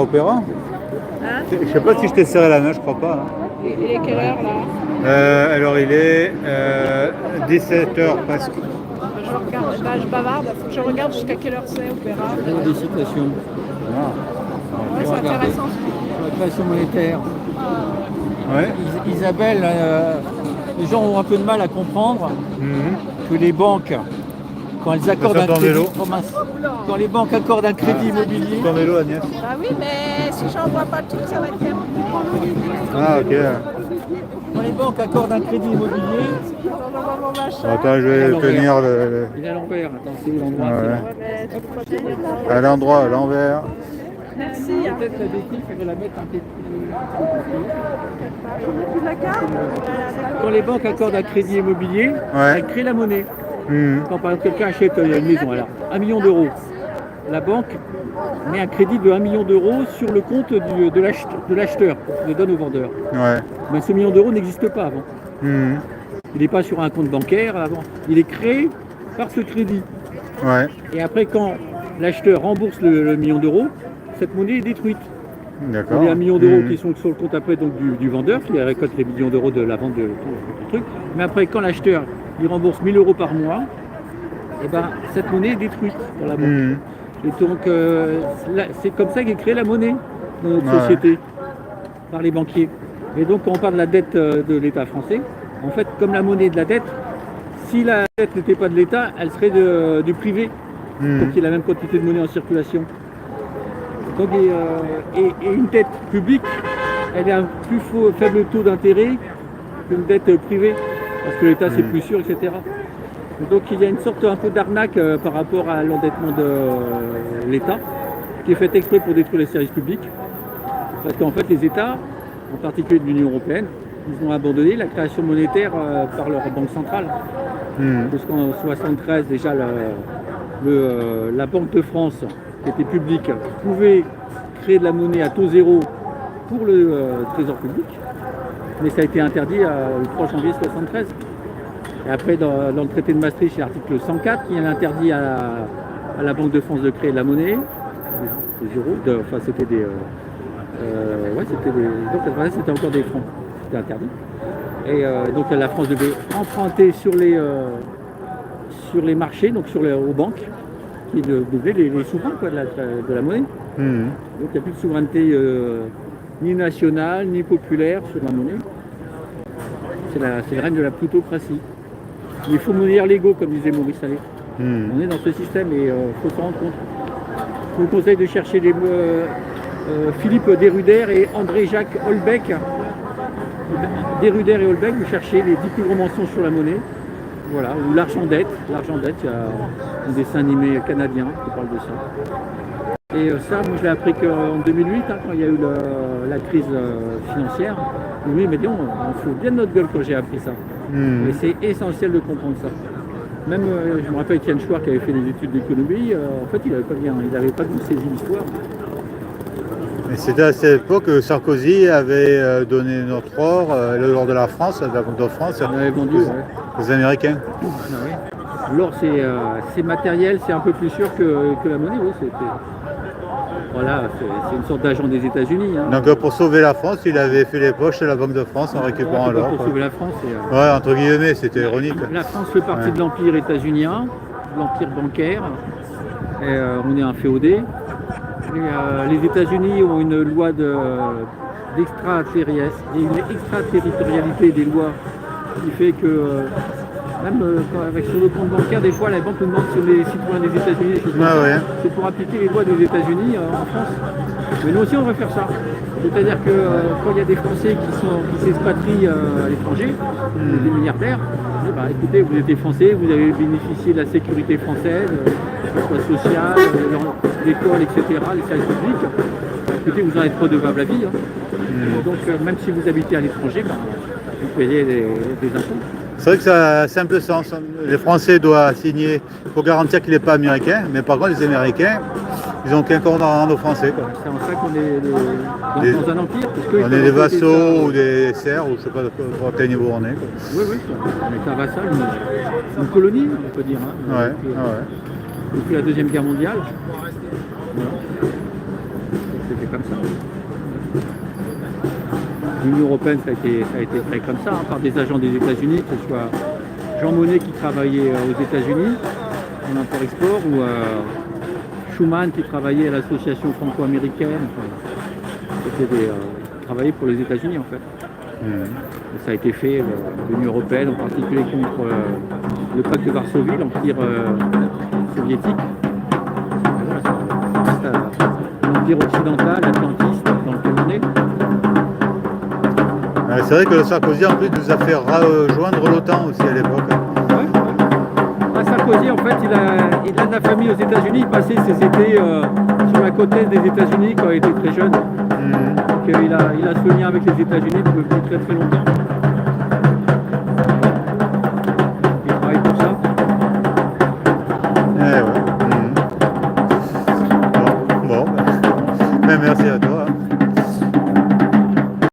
Opéra. Hein? Je sais pas si je t'ai serré la main, je crois pas. Il est quelle heure là? Alors il est 17h presque. Je regarde, je bavarde, faut que je regarde jusqu'à quelle heure c'est, Opéra. Des citations Ouais, c'est intéressant. sur la création monétaire. Ouais. Isabelle, les gens ont un peu de mal à comprendre que les banques, quand elles accordent un crédit, quand les banques accordent un crédit immobilier, Ton vélo, Agnès. Bah oui, mais si j'envoie pas tout, ça va être bien. Ah ok. quand les banques accordent un crédit immobilier, Attends, je vais tenir le... il est à l'envers. Attends, c'est où l'endroit? Ouais. Ouais, mais tu peux pas tenir là. À l'endroit, à l'envers. Merci. Peut-être la béquille, il faut la mettre un peu plus. Tu la carte? Quand les banques accordent un crédit immobilier, Ouais. elles créent la monnaie. Mhm. Quand par exemple quelqu'un achète une maison, alors 1 million d'euros, la banque met un crédit de 1 million d'euros sur le compte de l'acheteur, le donne au vendeur. Ouais. Mais ce million d'euros n'existe pas avant. Mhm. Il n'est pas sur un compte bancaire avant. Il est créé par ce crédit. Ouais. Et après, quand l'acheteur rembourse le million d'euros, cette monnaie est détruite. D'accord. Il y a 1 million d'euros Mhm. qui sont sur le compte après donc, du vendeur qui récolte les millions d'euros de la vente du truc. Mais après, quand l'acheteur il rembourse 1000 euros par mois, et ben, cette monnaie est détruite dans la banque. Mhm. Et donc, c'est comme ça qu'est créée la monnaie dans notre Ouais. société, par les banquiers. Et donc, quand on parle de la dette de l'État français, en fait, comme la monnaie est de la dette, si la dette n'était pas de l'État, elle serait du privé, Mhm. pour qu'il y ait la même quantité de monnaie en circulation. Donc, et une dette publique, elle a un plus faible taux d'intérêt qu'une dette privée, parce que l'État c'est plus sûr, etc. Donc il y a une sorte un peu d'arnaque par rapport à l'endettement de l'État, qui est fait exprès pour détruire les services publics. Parce qu'en fait les États, en particulier de l'Union européenne, ils ont abandonné la création monétaire par leur banque centrale. Mhm. Parce qu'en 1973, déjà la Banque de France, qui était publique, pouvait créer de la monnaie à taux zéro pour le trésor public, mais ça a été interdit le 3 janvier 1973. Et après, dans le traité de Maastricht, il y a l'article 104 qui interdit à la Banque de France de créer de la monnaie, des euros, enfin c'était des... ouais, c'était encore des francs, c'était interdit. Et donc la France devait emprunter sur les marchés, donc aux banques, qui devenaient les souverains quoi, de la monnaie. Mhm. Donc il n'y a plus de souveraineté ni nationale, ni populaire sur la monnaie. C'est le règne de la plutocratie. Il faut monnayeurs légaux, comme disait Maurice Allais. Mhm. On est dans ce système et il faut s'en rendre compte. Je vous conseille de chercher Philippe Deruder et André-Jacques Holbeck. Deruder et Holbeck, vous cherchez les 10 plus gros mensonges sur la monnaie. Voilà, ou l'argent dette. L'argent dette, il y a un dessin animé canadien qui parle de ça. Et ça, moi je l'ai appris qu'en 2008, quand il y a eu la crise financière. Oui, mais disons, on fout bien de notre gueule quand j'ai appris ça. Mhm. Et c'est essentiel de comprendre ça. Même, je me rappelle Étienne Chouard qui avait fait des études d'économie, en fait, il n'avait pas bien saisi l'histoire. Et c'était à cette époque que Sarkozy avait donné notre or, l'or de la France, de la Banque de France, On avait vendu, ouais. aux Américains. Ah oui. L'or, c'est matériel, c'est un peu plus sûr que la monnaie, oui. Voilà, c'est une sorte d'agent des États-Unis. Hein. Donc pour sauver la France, il avait fait les poches de la Banque de France en récupérant Ouais, l'or. pour quoi. sauver la France. Ouais, entre guillemets, c'était ironique. La France fait partie Ouais. de l'empire états-unien, de l'empire bancaire. Et, on est un féodé. Et, les États-Unis ont une loi d'extraterritorialité des lois qui fait que même sur le compte bancaire, des fois la banque nous demande si on est citoyen des États-Unis. des choses comme Ah ça. ouais. C'est pour appliquer les lois des États-Unis en France. Mais nous aussi on va faire ça. C'est-à-dire que quand il y a des Français qui s'expatrient à l'étranger, des milliardaires, on dit, bah, écoutez, vous êtes des Français, vous avez bénéficié de la sécurité française, que ce soit sociale, l'école, etc., les services publics. Écoutez, vous en êtes redevable à vie. Hein. Donc même si vous habitez à l'étranger, bah, vous payez des impôts. C'est vrai que ça a un simple sens. Les Français doivent signer pour garantir qu'il n'est pas américain, mais par contre les Américains, ils n'ont qu'un compte en aux Français. Quoi. C'est en ça qu'on est dans un empire. Parce que On est des vassaux ou des serfs, ou je ne sais pas de quel niveau on est. Quoi. Oui, oui, on est un vassal, une colonie, on peut dire. Hein, Ouais, depuis, ouais. depuis la Deuxième Guerre mondiale. Voilà. c'était comme ça. L'Union européenne, ça a été créé comme ça, hein, par des agents des États-Unis, que ce soit Jean Monnet qui travaillait aux États-Unis en import-export, ou Schuman qui travaillait à l'association franco-américaine. Enfin, qui travaillait pour les États-Unis en fait. Et ça a été fait, l'Union européenne, en particulier contre le pacte de Varsovie, l'empire soviétique. L'empire occidental, atlantiste, dans lequel on est. C'est vrai que le Sarkozy en plus nous a fait rejoindre l'OTAN aussi à l'époque. Ouais. Sarkozy, en fait, il a de la famille aux États-Unis. Il passait ses étés sur la côte est des États-Unis quand il était très jeune. Donc il a ce lien avec les États-Unis depuis très très longtemps.